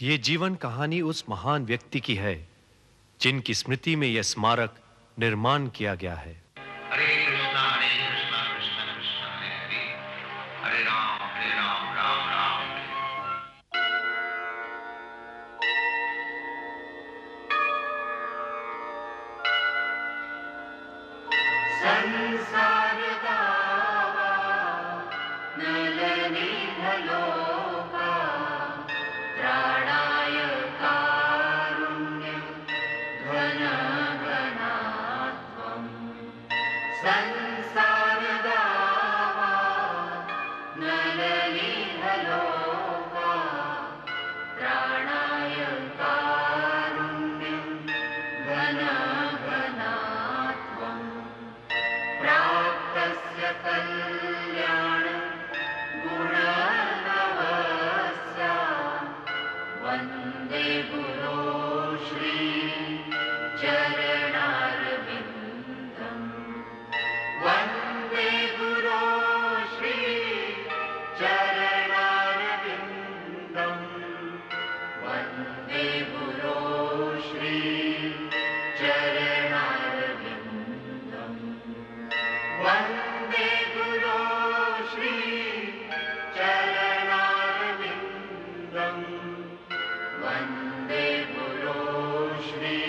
ये जीवन कहानी उस महान व्यक्ति की है जिनकी स्मृति में यह स्मारक निर्माण किया गया है। हरे कृष्णा कृष्णा कृष्णा हरे हरे, हरे राम राम राम संसार दावा नलनी भलोका त्राणाय कारुण्यं घन घनात्वं संसार दावा नलनी भलोका त्राणाय कारुण्यं घन घनात्वं प्राप्तस्य कल्याण गुणनवस्या वन्दे गुरो श्री चरणारविन्दम् वन्दे गुरो श्री चरणारविन्दम् वन्दे गुरो श्री चरणारविन्दम् वन्दे गुरो श्री चरणारविन्दम् वन्दे गुरो श्री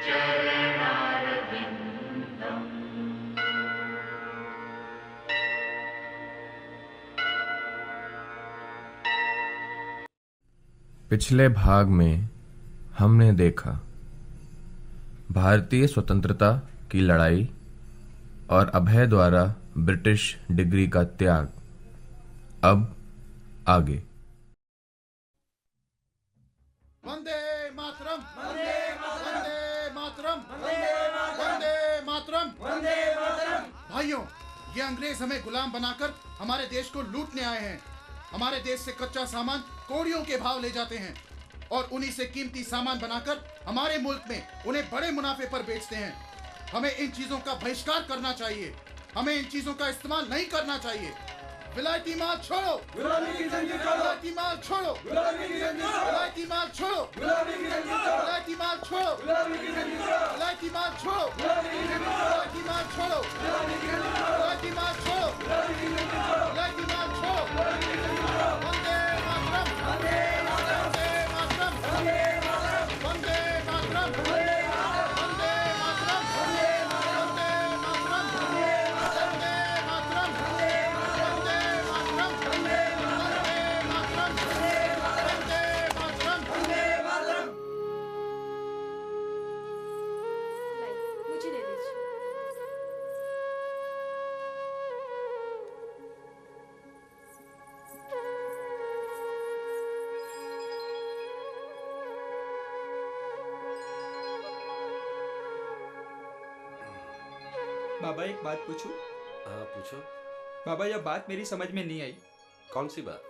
चरणारविन्दम्। पिछले भाग में हमने देखा भारतीय स्वतंत्रता की लड़ाई और अभय द्वारा ब्रिटिश डिग्री का त्याग। अब आगे। वंदे मातरम, वंदे मातरम, वंदे मातरम, वंदे मातरम। भाइयों, ये अंग्रेज हमें गुलाम बनाकर हमारे देश को लूटने आए हैं। हमारे देश से कच्चा सामान कौड़ियों के भाव ले जाते हैं और उन्हीं से कीमती सामान बनाकर हमारे मुल्क में उन्हें बड़े मुनाफे पर बेचते हैं। हमें इन चीजों का बहिष्कार करना चाहिए। हमें इन चीजों का इस्तेमाल नहीं करना चाहिए। विलायती माल छोड़ो, गुलामी की जंजीर तोड़ो। विलायती माल छोड़ो, गुलामी की जंजीर तोड़ो। विलायती माल छोड़ो, गुलामी की जंजीर तोड़ो। विलायती माल छोड़ो, गुलामी की जंजीर तोड़ो। विलायती माल छोड़ो, गुलामी की जंजीर तोड़ो। विलायती माल छोड़ो, गुलामी की जंजीर तोड़ो। विलायती माल छोड़ो, गुलामी की जंजीर तोड़ो। विलायती माल छोड़ो, गुलामी की जंजीर तोड़ो। वंदे मातरम, वंदे मातरम, वंदे मातरम, वंदे मातरम, वंदे मातरम, वंदे मातरम, वंदे मातरम, वंदे मातरम, वंदे मातरम, वंदे मातरम, वंदे मातरम। मुझे दे दीजिए। बाबा एक बात पूछूं? हाँ पूछो। बाबा यह बात मेरी समझ में नहीं आई। कौन सी बात?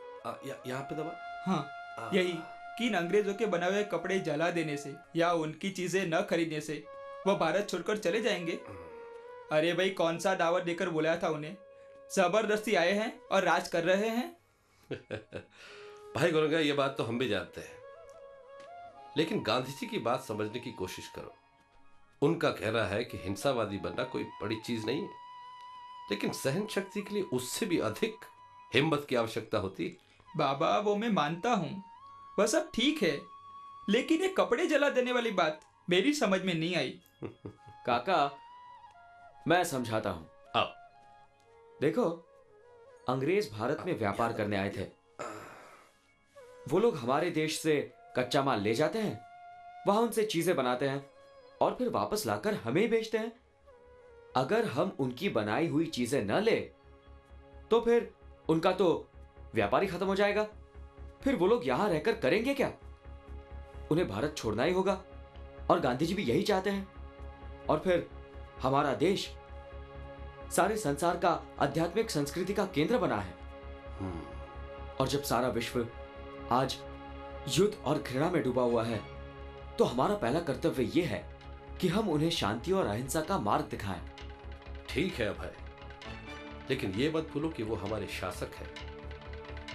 यहाँ पे दबा। हाँ यही कि इन अंग्रेजों के बनाए हुए कपड़े जला देने से या उनकी चीजें न खरीदने से वह भारत छोड़कर चले जाएंगे। अरे भाई, कौन सा दावत देकर बुलाया था उन्हें? जबरदस्ती आए हैं और राज कर रहे हैं। भाई गोरंगा, ये बात तो हम भी जानते हैं, लेकिन गांधी जी की बात समझने की कोशिश करो। उनका कहना है कि हिंसावादी बनना कोई बड़ी चीज नहीं है, लेकिन सहन शक्ति के लिए उससे भी अधिक हिम्मत की आवश्यकता होती। बाबा वो मैं मानता हूँ, वह सब ठीक है, लेकिन ये कपड़े जला देने वाली बात मेरी समझ में नहीं आई। काका, मैं समझाता हूँ। अब देखो, अंग्रेज भारत में व्यापार करने आए थे। वो लोग हमारे देश से कच्चा माल ले जाते हैं, वहां उनसे चीजें बनाते हैं और फिर वापस लाकर हमें ही बेचते हैं। अगर हम उनकी बनाई हुई चीजें न ले तो फिर उनका तो व्यापार ही खत्म हो जाएगा। फिर वो लोग यहां रहकर करेंगे क्या? उन्हें भारत छोड़ना ही होगा और गांधी जी भी यही चाहते हैं। और फिर हमारा देश सारे संसार का आध्यात्मिक संस्कृति का केंद्र बना है। और जब सारा विश्व आज युद्ध और घृणा में डूबा हुआ है, तो हमारा पहला कर्तव्य यह है कि हम उन्हें शांति और अहिंसा का मार्ग दिखाएं। ठीक है अभय, लेकिन ये मत भूलो कि वो हमारे शासक हैं।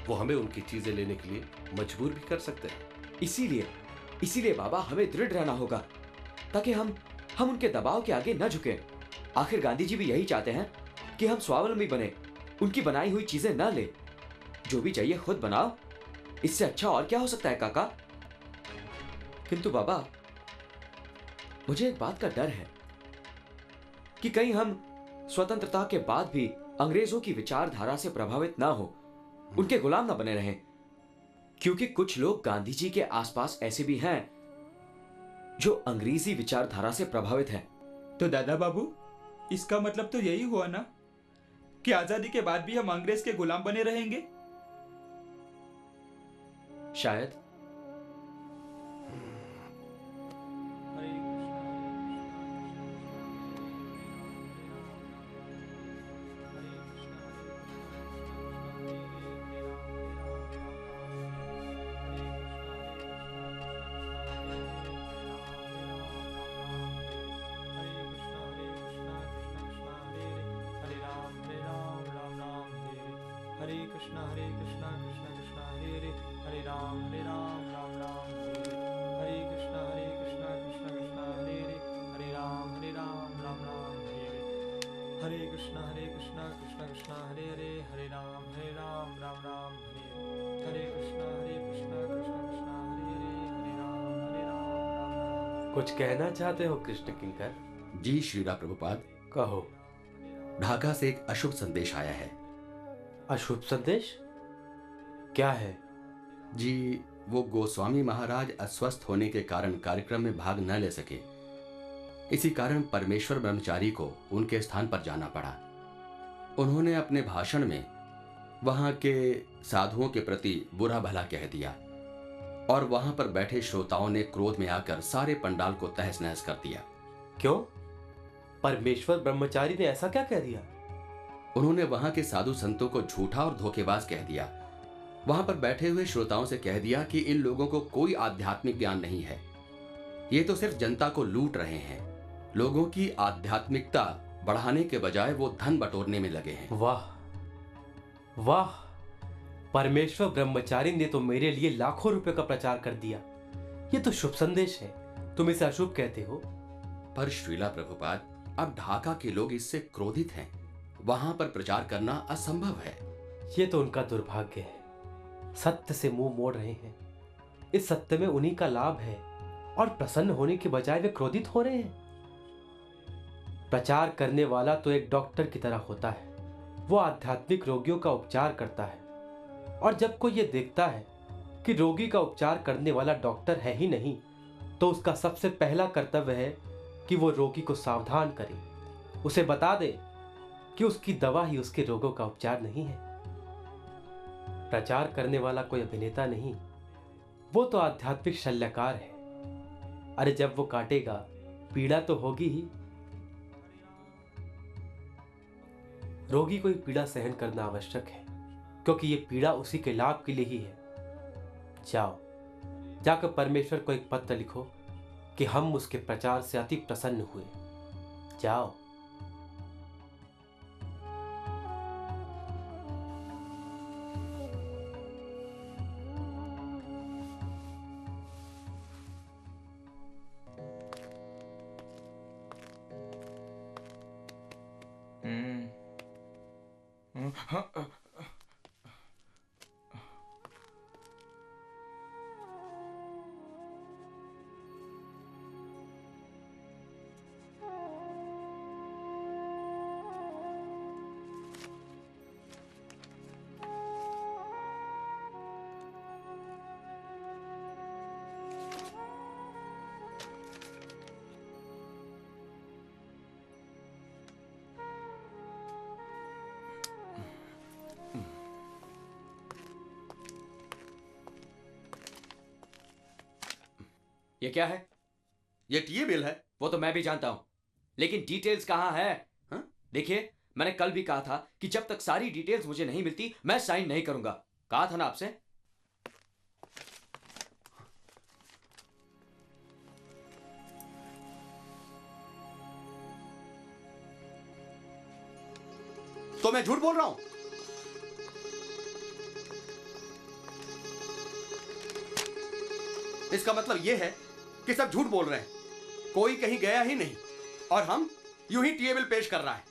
वो हमें उनकी चीजें लेने के लिए मजबूर भी कर सकते हैं। इसीलिए इसीलिए बाबा हमें दृढ़ रहना होगा, ताकि हम उनके दबाव के आगे न झुके। आखिर गांधी जी भी यही चाहते हैं कि हम स्वावलंबी बने, उनकी बनाई हुई चीजें न ले। जो भी चाहिए खुद बनाओ, इससे अच्छा और क्या हो सकता है काका? किंतु बाबा, मुझे एक बात का डर है कि कहीं हम स्वतंत्रता के बाद भी अंग्रेजों की विचारधारा से प्रभावित ना हो, उनके गुलाम ना बने रहें। क्योंकि कुछ लोग गांधी जी के आसपास ऐसे भी हैं जो अंग्रेजी विचारधारा से प्रभावित हैं। तो दादा बाबू, इसका मतलब तो यही हुआ ना कि आजादी के बाद भी हम अंग्रेज के गुलाम बने रहेंगे? शायद। कुछ कहना चाहते हो कृष्ण किंकर? जी श्रीला प्रभुपाद। कहो। ढाका से एक अशुभ संदेश आया है। अशुभ संदेश? क्या है? जी, वो गोस्वामी महाराज अस्वस्थ होने के कारण कार्यक्रम में भाग न ले सके। इसी कारण परमेश्वर ब्रह्मचारी को उनके स्थान पर जाना पड़ा। उन्होंने अपने भाषण में वहां के साधुओं के प्रति बुरा भला कह दिया और वहां पर बैठे श्रोताओं ने क्रोध में आकर सारे पंडाल को तहस नहस कर दिया। क्यों? परमेश्वर ब्रह्मचारी ने ऐसा क्या कह दिया? उन्होंने वहां के साधु संतों को झूठा और धोखेबाज कह दिया। वहां पर बैठे हुए श्रोताओं से कह दिया कि इन लोगों को कोई आध्यात्मिक ज्ञान नहीं है, ये तो सिर्फ जनता को लूट रहे हैं। लोगों की आध्यात्मिकता बढ़ाने के बजाय वो धन बटोरने में लगे हैं। वाह वाह, परमेश्वर ब्रह्मचारी ने तो मेरे लिए लाखों रुपए का प्रचार कर दिया। ये तो शुभ संदेश है, तुम इसे अशुभ कहते हो। पर श्रीला प्रभुपाद, अब ढाका के लोग इससे क्रोधित हैं। वहां पर प्रचार करना असंभव है। ये तो उनका दुर्भाग्य है, सत्य से मुंह मोड़ रहे हैं। इस सत्य में उन्हीं का लाभ है और प्रसन्न होने के बजाय वे क्रोधित हो रहे हैं। प्रचार करने वाला तो एक डॉक्टर की तरह होता है, वो आध्यात्मिक रोगियों का उपचार करता है। और जब कोई ये देखता है कि रोगी का उपचार करने वाला डॉक्टर है ही नहीं, तो उसका सबसे पहला कर्तव्य है कि वो रोगी को सावधान करे, उसे बता दे कि उसकी दवा ही उसके रोगों का उपचार नहीं है। प्रचार करने वाला कोई अभिनेता नहीं, वो तो आध्यात्मिक शल्यकार है। अरे जब वो काटेगा, पीड़ा तो होगी ही। रोगी को पीड़ा सहन करना आवश्यक है, क्योंकि ये पीड़ा उसी के लाभ के लिए ही है। जाओ, जाकर परमेश्वर को एक पत्र लिखो कि हम उसके प्रचार से अति प्रसन्न हुए। जाओ। ये क्या है? ये टीए बिल है। वो तो मैं भी जानता हूं, लेकिन डिटेल्स कहां है? हाँ? देखिए, मैंने कल भी कहा था कि जब तक सारी डिटेल्स मुझे नहीं मिलती मैं साइन नहीं करूंगा। कहा था ना आपसे। तो मैं झूठ बोल रहा हूं? इसका मतलब यह है कि सब झूठ बोल रहे हैं, कोई कहीं गया ही नहीं और हम यूं ही टीए बिल पेश कर रहा है।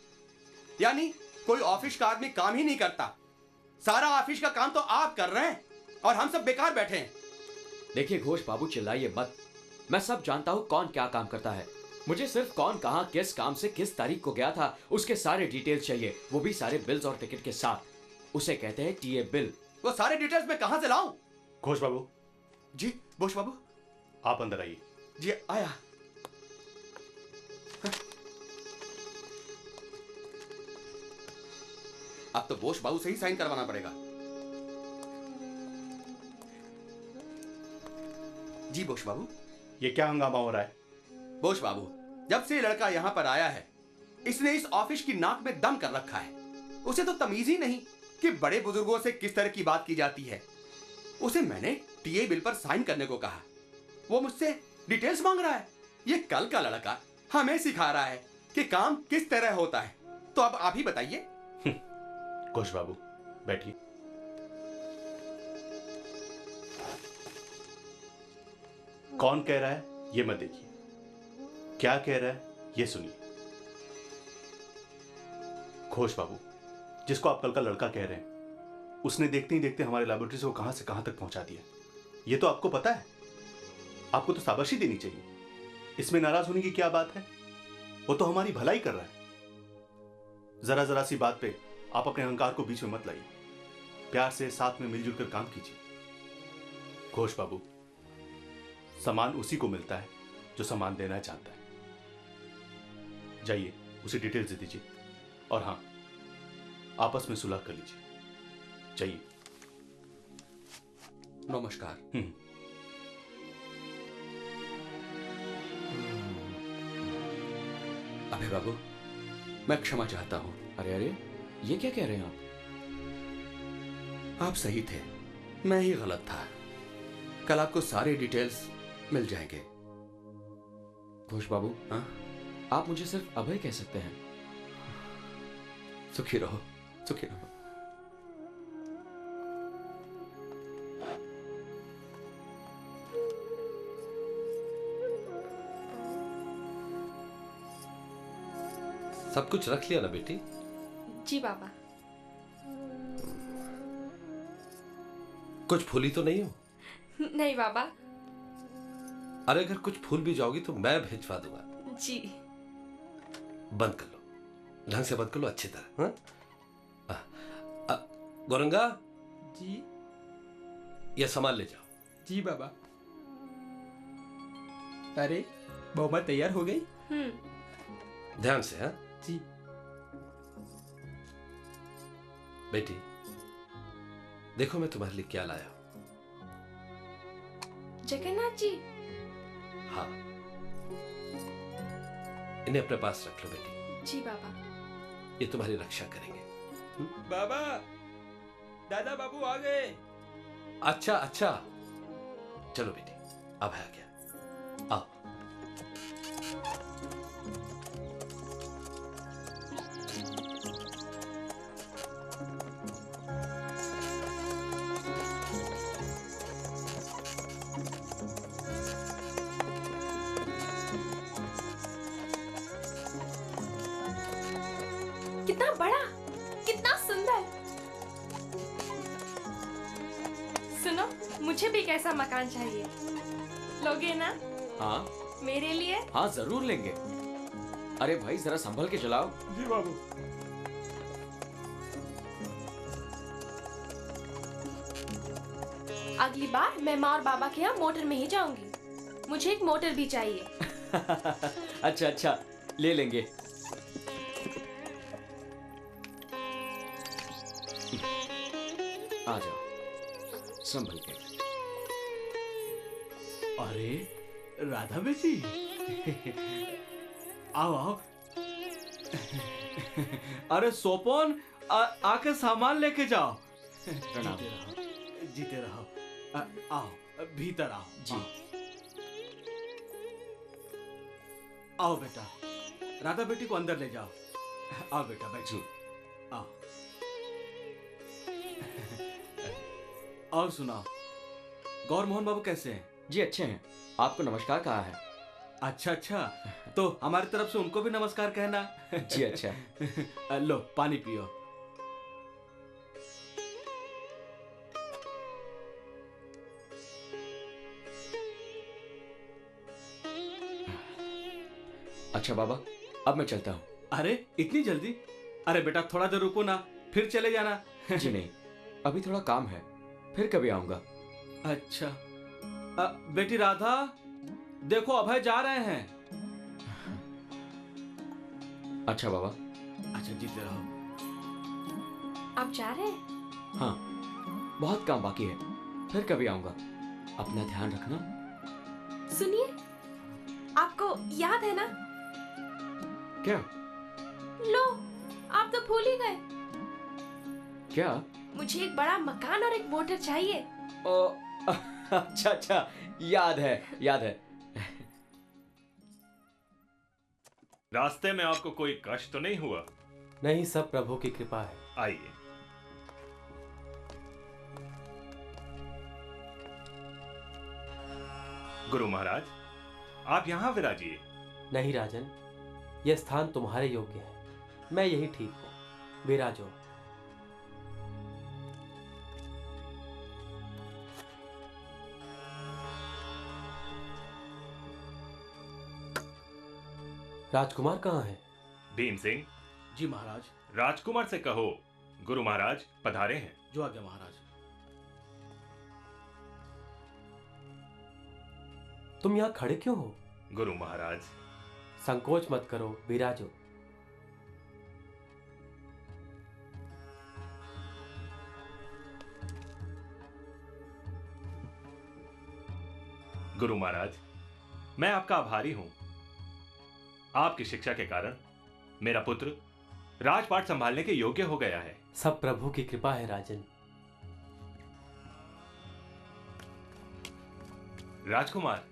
यानी कोई ऑफिस का आदमी काम ही नहीं करता, सारा ऑफिस का काम तो आप कर रहे हैं और हम सब बेकार बैठे हैं। देखिए घोष बाबू, चिल्लाइए मत। मैं सब जानता हूँ कौन क्या काम करता है। मुझे सिर्फ कौन कहाँ किस काम से किस तारीख को गया था उसके सारे डिटेल्स चाहिए, वो भी सारे बिल्स और टिकट के साथ। उसे कहते हैं टीए बिल। वो सारे डिटेल्स मैं कहां से लाऊं? घोष बाबू। जी घोष बाबू। आप अंदर आइए। जी आया। अब तो बोस बाबू से ही साइन करवाना पड़ेगा। जी बोस बाबू। ये क्या हंगामा हो रहा है? बोस बाबू, जब से ये लड़का यहाँ पर आया है इसने इस ऑफिस की नाक में दम कर रखा है। उसे तो तमीज ही नहीं कि बड़े बुजुर्गों से किस तरह की बात की जाती है। उसे मैंने टीए बिल पर साइन करने को कहा, वो मुझसे डिटेल्स मांग रहा है। ये कल का लड़का हमें सिखा रहा है कि काम किस तरह होता है। तो अब आप ही बताइए। घोष बाबू बैठिए। कौन कह रहा है ये मत देखिए, क्या कह रहा है ये सुनिए। घोष बाबू, जिसको आप कल का लड़का कह रहे हैं उसने देखते ही देखते हमारे लैबोरेटरी को कहां से कहां तक पहुंचा दिया। ये तो आपको पता है, आपको तो शाबाशी देनी चाहिए। इसमें नाराज होने की क्या बात है? वो तो हमारी भलाई कर रहा है। जरा जरा सी बात पे आप अपने अहंकार को बीच में मत लाइए। प्यार से साथ में मिलजुल कर काम कीजिए। घोष बाबू, सम्मान उसी को मिलता है जो सम्मान देना चाहता है। जाइए उसे डिटेल्स दे दीजिए और हां, आपस में सुलह कर लीजिए। जाइए। नमस्कार। अबे बाबू, मैं क्षमा चाहता हूं। अरे अरे, ये क्या कह रहे हैं आप सही थे, मैं ही गलत था। कल आपको सारे डिटेल्स मिल जाएंगे। घोष बाबू, हाँ? आप मुझे सिर्फ अभय कह सकते हैं। सुखी रहो, सुखी रहो। सब कुछ रख लिया ना बेटी? जी बाबा। कुछ भूली तो नहीं हो? नहीं बाबा। अरे अगर कुछ भूल भी जाओगी तो मैं भिजवा दूंगा। जी। बंद कर लो, ढंग से बंद कर लो अच्छी तरह। गौरंगा जी। यह सामान ले जाओ। जी बाबा। अरे बहुमत तैयार हो गई? ध्यान से। हाँ जी। बेटी देखो मैं तुम्हारे लिए क्या लाया हूं। जगन्नाथ जी। हाँ, इन्हें अपने पास रख लो बेटी। जी बाबा। ये तुम्हारी रक्षा करेंगे। बाबा, दादा बाबू आ गए। अच्छा अच्छा, चलो बेटी, अब आ गया, आओ। कितना बड़ा, कितना सुंदर। सुनो, मुझे भी कैसा मकान चाहिए। लोगे ना? हाँ मेरे लिए? हाँ जरूर लेंगे। अरे भाई जरा संभल के चलाओ। जी बाबू। अगली बार मैं माँ और बाबा के यहाँ मोटर में ही जाऊंगी। मुझे एक मोटर भी चाहिए। अच्छा अच्छा, ले लेंगे। आ जाओ, संभल के। अरे राधा बेटी, आओ आओ। अरे सोपन, आके सामान लेके जाओ। प्रणाम। जीते रहो। आओ भीतर आओ। जी। आओ बेटा, राधा बेटी को अंदर ले जाओ। आओ बेटा बैठो। आओ। और सुनाओ, गौर मोहन बाबू कैसे हैं? जी अच्छे हैं। आपको नमस्कार कहा है। अच्छा अच्छा, तो हमारी तरफ से उनको भी नमस्कार कहना। जी अच्छा। लो पानी पियो। अच्छा बाबा, अब मैं चलता हूँ। अरे इतनी जल्दी? अरे बेटा थोड़ा देर रुको ना, फिर चले जाना। जी नहीं, अभी थोड़ा काम है, फिर कभी आऊंगा। अच्छा बेटी राधा, देखो अभय जा रहे हैं। अच्छा बाबा। अच्छा जीते रहो। आप जा रहे हैं? हाँ, बहुत काम बाकी है, फिर कभी आऊंगा। अपना ध्यान रखना। सुनिए, आपको याद है ना? क्या? लो, आप तो भूल ही गए। क्या? मुझे एक बड़ा मकान और एक मोटर चाहिए। ओ, अच्छा अच्छा, याद है याद है। रास्ते में आपको कोई कष्ट तो नहीं हुआ? नहीं, सब प्रभु की कृपा है। आइए। गुरु महाराज, आप यहां विराजिए। नहीं राजन, यह स्थान तुम्हारे योग्य है। मैं यही ठीक हूं। विराजो। राजकुमार कहाँ है? भीम सिंह। जी महाराज। राजकुमार से कहो गुरु महाराज पधारे हैं। जो आज्ञा महाराज। तुम यहाँ खड़े क्यों हो? गुरु महाराज। संकोच मत करो, विराजो। गुरु महाराज, मैं आपका आभारी हूं। आपकी शिक्षा के कारण मेरा पुत्र राजपाट संभालने के योग्य हो गया है। सब प्रभु की कृपा है राजन। राजकुमार,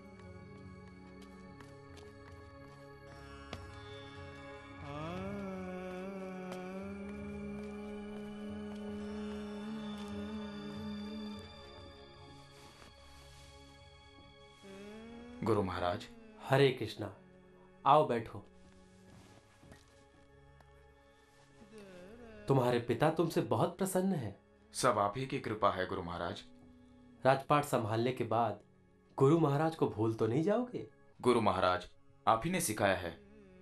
गुरु महाराज। हरे कृष्णा। आओ बैठो। तुम्हारे पिता तुमसे बहुत प्रसन्न है। सब आप ही की कृपा है गुरु महाराज। राजपाट संभालने के बाद गुरु महाराज को भूल तो नहीं जाओगे? गुरु महाराज, आप ही ने सिखाया है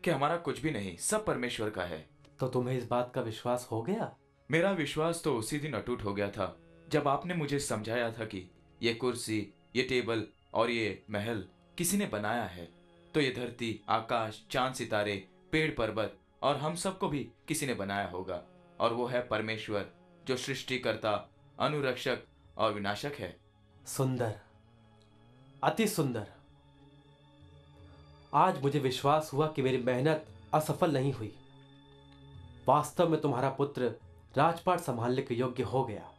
कि हमारा कुछ भी नहीं, सब परमेश्वर का है। तो तुम्हें इस बात का विश्वास हो गया? मेरा विश्वास तो उसी दिन अटूट हो गया था जब आपने मुझे समझाया था कि ये कुर्सी, ये टेबल और ये महल किसी ने बनाया है, तो ये धरती, आकाश, चांद, सितारे, पेड़, पर्वत और हम सबको भी किसी ने बनाया होगा, और वो है परमेश्वर, जो सृष्टिकर्ता, अनुरक्षक और विनाशक है। सुंदर, अति सुंदर। आज मुझे विश्वास हुआ कि मेरी मेहनत असफल नहीं हुई। वास्तव में तुम्हारा पुत्र राजपाट संभालने के योग्य हो गया।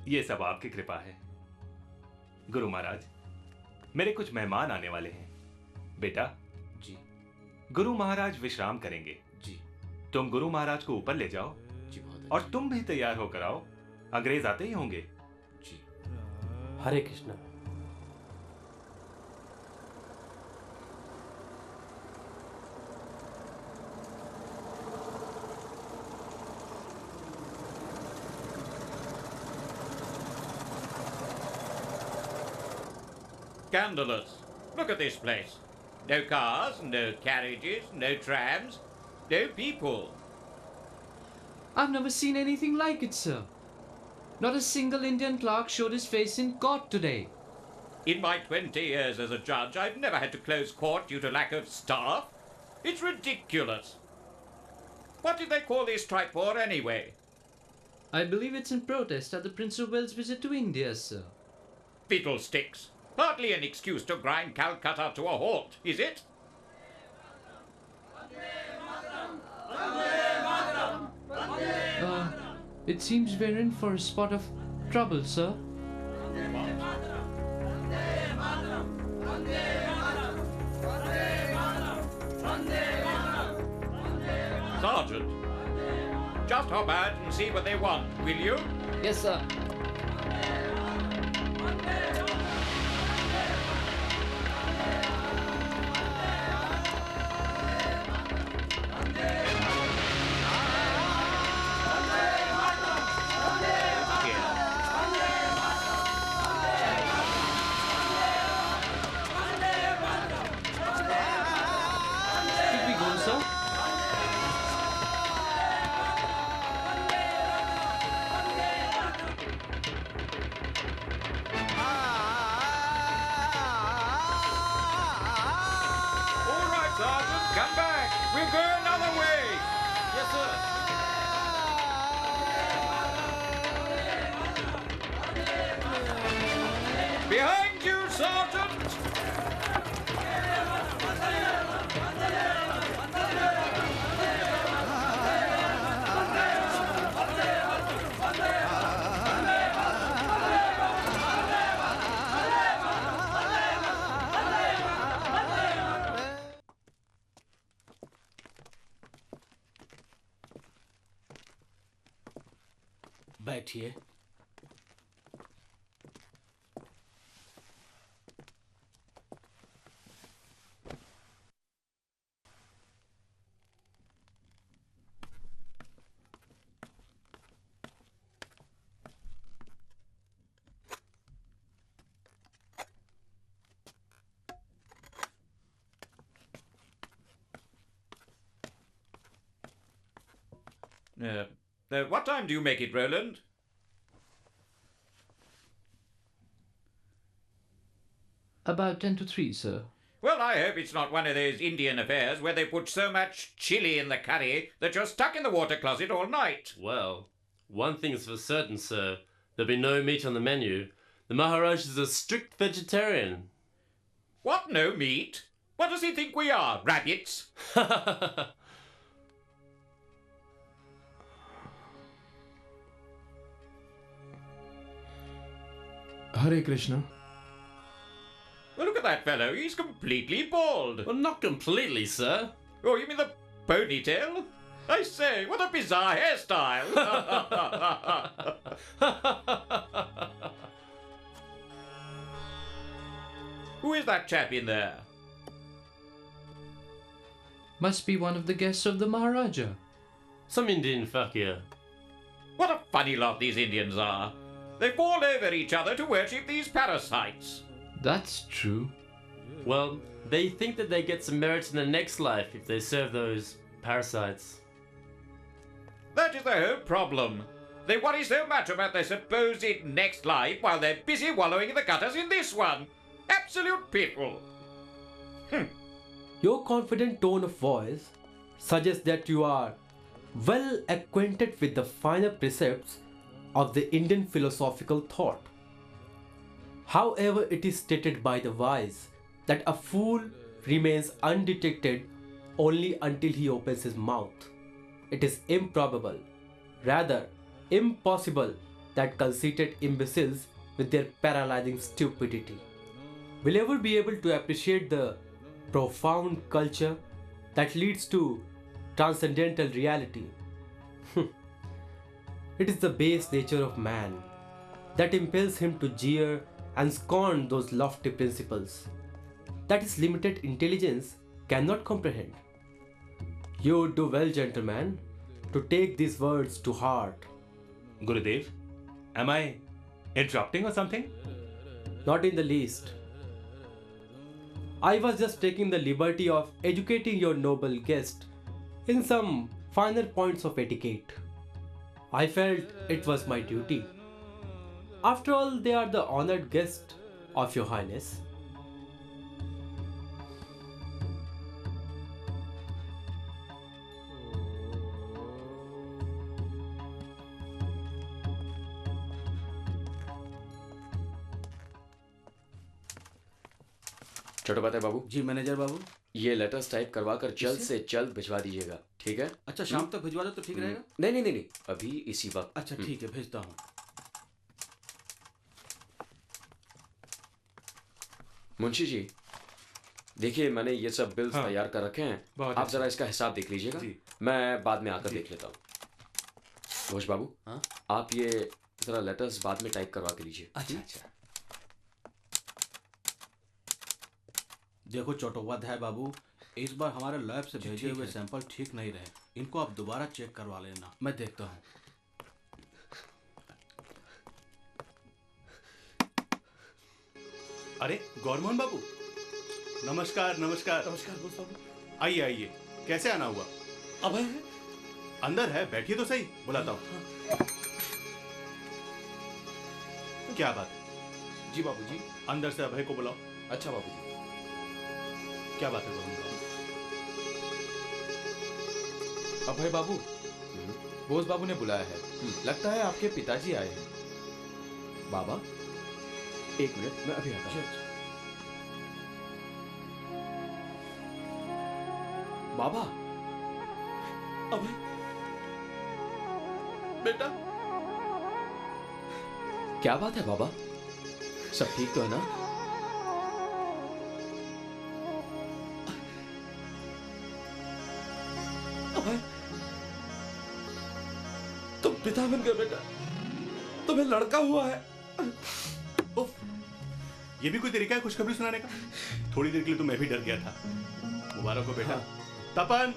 ये सब आपकी कृपा है। गुरु महाराज, मेरे कुछ मेहमान आने वाले हैं। बेटा। जी। गुरु महाराज विश्राम करेंगे। जी। तुम गुरु महाराज को ऊपर ले जाओ। जी बहुत। और तुम भी तैयार होकर आओ, अंग्रेज आते ही होंगे। जी। हरे Krishna. Scandalous. Look at this place. No cars, no carriages, no trams, no people. I've never seen anything like it, sir. Not a single Indian clerk showed his face in court today. In my 20 years as a judge, I've never had to close court due to lack of staff. It's ridiculous. What did they call this strike for anyway? I believe it's in protest at the Prince of Wales' visit to India, sir. Fiddlesticks. Hardly an excuse to grind Calcutta to a halt, is it? It seems we're in for a spot of trouble, sir. Sergeant, just hop out and see what they want, will you? Yes, sir. बैठिए। What time do you make it, Roland? About 10 to 3, sir. Well, I hope it's not one of those Indian affairs where they put so much chili in the curry that you're stuck in the water closet all night. Well, one thing's for certain, sir. There'll be no meat on the menu. The Maharaj is a strict vegetarian. What, no meat? What does he think we are, rabbits? Hare Krishna. Well, look at that fellow. He's completely bald. Well, not completely, sir. Oh, you mean the ponytail? I say, what a bizarre hairstyle. Who is that chap in there? Must be one of the guests of the Maharaja. Some Indian fakir. What a funny lot these Indians are. They fall over each other to worship these parasites. That's true. Well, they think that they get some merit in the next life if they serve those parasites. That is the whole problem. They worry so much about their supposed next life while they're busy wallowing in the gutters in this one. Absolute piffle. Your confident tone of voice suggests that you are well acquainted with the finer precepts of the Indian philosophical thought. However, it is stated by the wise that a fool remains undetected only until he opens his mouth. It is improbable, rather impossible, that conceited imbeciles with their paralyzing stupidity will ever be able to appreciate the profound culture that leads to transcendental reality. It is the base nature of man that impels him to jeer and scorn those lofty principles that his limited intelligence cannot comprehend. You would do well, gentlemen, to take these words to heart. Gurudev, am I interrupting or something? Not in the least. I was just taking the liberty of educating your noble guest in some finer points of etiquette. I felt it was my duty. After all, they are the honored guest of your highness. Chattopadhyay बाबू। जी manager बाबू। ये letters type करवा कर जल्द से जल्द भिजवा दीजिएगा, ठीक है? अच्छा, शाम तक भिजवा दो तो ठीक रहेगा? नहीं नहीं नहीं, अभी इसी वक्त। अच्छा ठीक है, भेजता हूँ। मुंशी जी, देखिए मैंने ये सब बिल्स तैयार कर रखे हैं, बहुत आप जरा इसका हिसाब देख लीजिएगा, मैं बाद में आकर देख लेता हूँ। घोष बाबू, आप ये जरा लेटर्स बाद में टाइप करवा के लीजिए। अच्छा अच्छा। देखो चट्टोपाध्याय बाबू, इस बार हमारे लैब से भेजे हुए सैंपल ठीक नहीं रहे, इनको आप दोबारा चेक करवा लेना, मैं देखता हूँ। अरे गौरमोहन बाबू, नमस्कार नमस्कार। नमस्कार बोस बाबू। आइए आइए, कैसे आना हुआ? अभय है अंदर है, बैठिए तो सही, बुलाता हूँ। क्या बात? जी बाबूजी। अंदर से अभय को बुलाओ। अच्छा बाबूजी। क्या बात है गौरमोहन बाबू? अभय बाबू, बोस बाबू ने बुलाया है, लगता है आपके पिताजी आए हैं। बाबा, एक मिनट, मैं अभी आता हूँ। बाबा, अभय, बेटा, क्या बात है बाबा? सब ठीक तो है ना? अभय, तुम पिता बन गए बेटा। तुम्हें लड़का हुआ है। ये भी कोई तरीका है खुशखबरी सुनाने का? थोड़ी देर के लिए तो मैं भी डर गया था। मुबारक हो बेटा। तपन,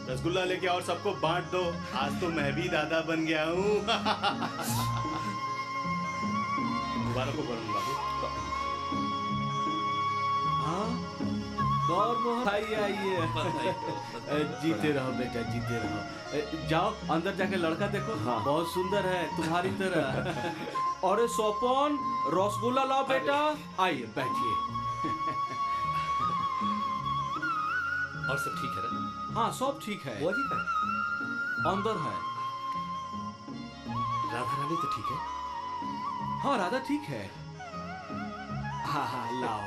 रसगुल्ला लेके और सबको बांट दो। आज तो मैं भी दादा बन गया हूँ। मुबारक हो वरुण बाबू। गौर मोहन आइए आइए। जीते रहो बेटा, जीते रहो। जाओ अंदर जाके लड़का देखो। बहुत सुंदर है तुम्हारी तरह। और सोपन, रसगुल्ला लाओ बेटा। आइए बैठिए। और सब ठीक है ना? हाँ सब ठीक है। बुआ जी का अंदर है। राधा रानी तो ठीक है? हाँ राधा ठीक है। हाँ लाओ।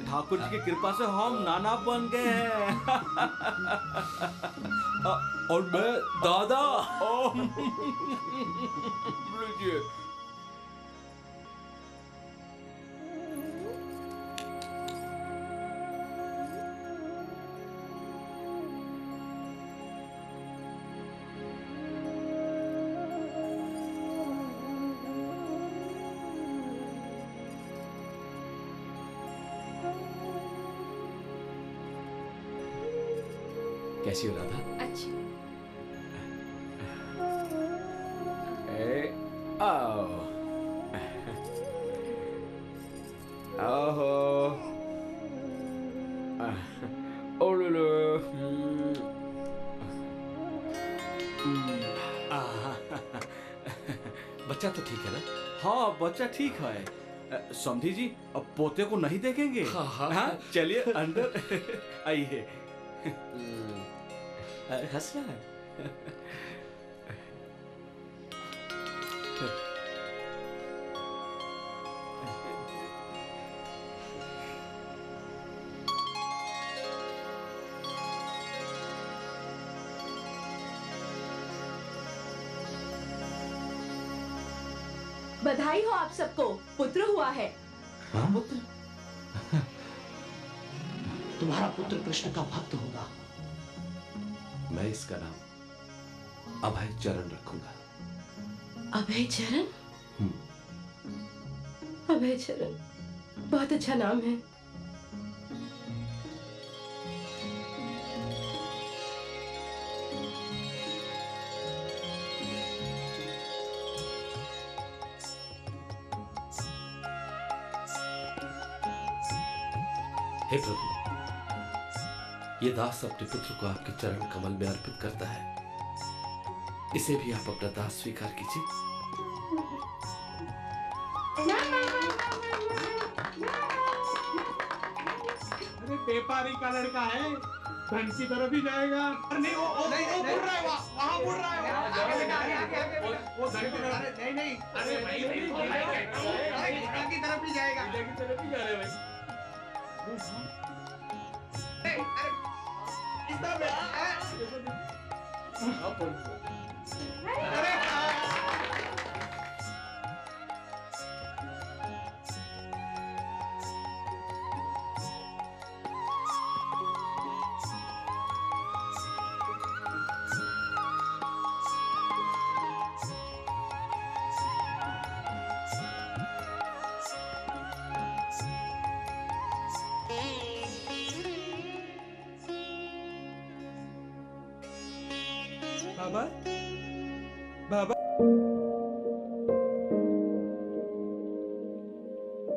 ठाकुर जी की कृपा से हम नाना बन गए हैं। और मैं दादा। लीजिए। कैसी हो राधा? अच्छी। आओ। ओहो। ओलो। बच्चा तो ठीक है ना? हाँ बच्चा ठीक है। समधी जी अब पोते को नहीं देखेंगे? हाँ चलिए अंदर आइए। हंस रहा है। बधाई हो आप सबको, पुत्र हुआ है। पुत्र? तुम्हारा पुत्र कृष्ण का भक्त होगा। मैं इसका नाम अभय चरण रखूंगा। अभय चरण? अभय चरण बहुत अच्छा नाम है। हे प्रभु, ये दास अपने पुत्र को आपके चरण कमल में अर्पित करता है। इसे भी आप अपना दास स्वीकार कीजिए। अरे व्यापारी का लड़का है, धन की तरफ ही जाएगा। नहीं वो उड़ रहा है, वहाँ उड़ रहा है। वो धन की तरफ नहीं। अरे भाई की तरफ ही जाएगा। की तरफ ही जा रहे भाई। बाबा बाबा